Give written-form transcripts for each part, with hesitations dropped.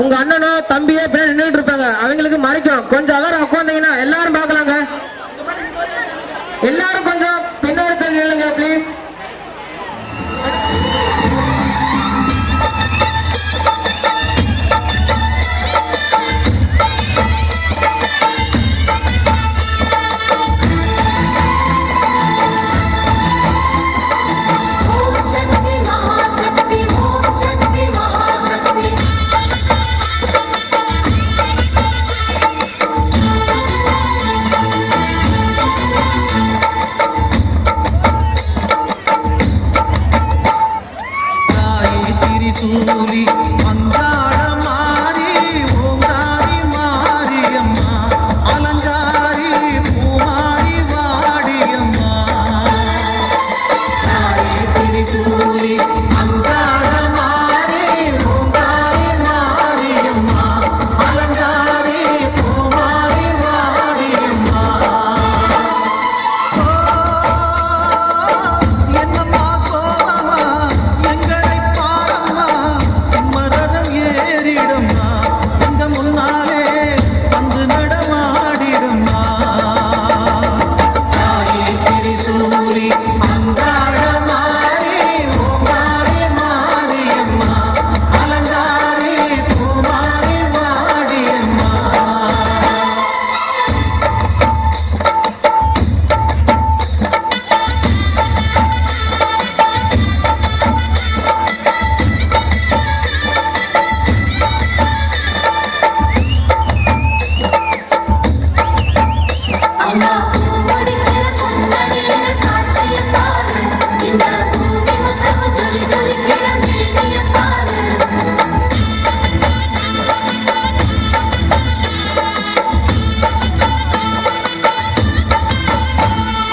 உங்க அண்ணனோ தம்பியோ பின்னாடி நின்றுட்டு இருப்பாங்க, அவங்களுக்கு மறைக்கும். கொஞ்சம் எல்லாரும் உட்காந்தீங்கன்னா எல்லாரும் பார்க்கலாங்க. எல்லாரும் கொஞ்சம் பின்னாடி நில்லுங்க ப்ளீஸ். சூலி அங்காள மாறி ஓங்காரி மாரியம்மா அலங்காரி பூமாரி வாடியம்மா தாயே திரிசூலி அங்காள மாறி ஓங்காரி மாரியம்மா அலங்காரி பூமாரி வாடியம்மா என்னம்மா கோவமா எங்களை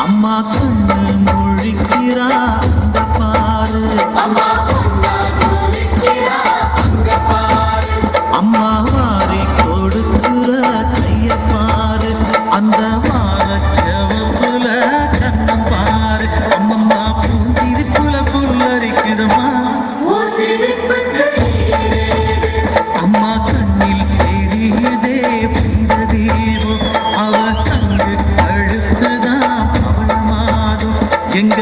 அம்மா கண்ணு மொழிக்கிறா அங்க பாரு, அம்மா வாரி கொடுக்கிற கைய பாரு, அந்த வாரச்சவப்புல கண்ணம் பாரு, அம்மம்மா பூந்திருப்புல புல்லரிக்குதம்மா அம்மா கண்ணில் தெரியுதே புரிததேவோ அவ சங்கு கழுத்துதான் அவள் மாறும் எங்க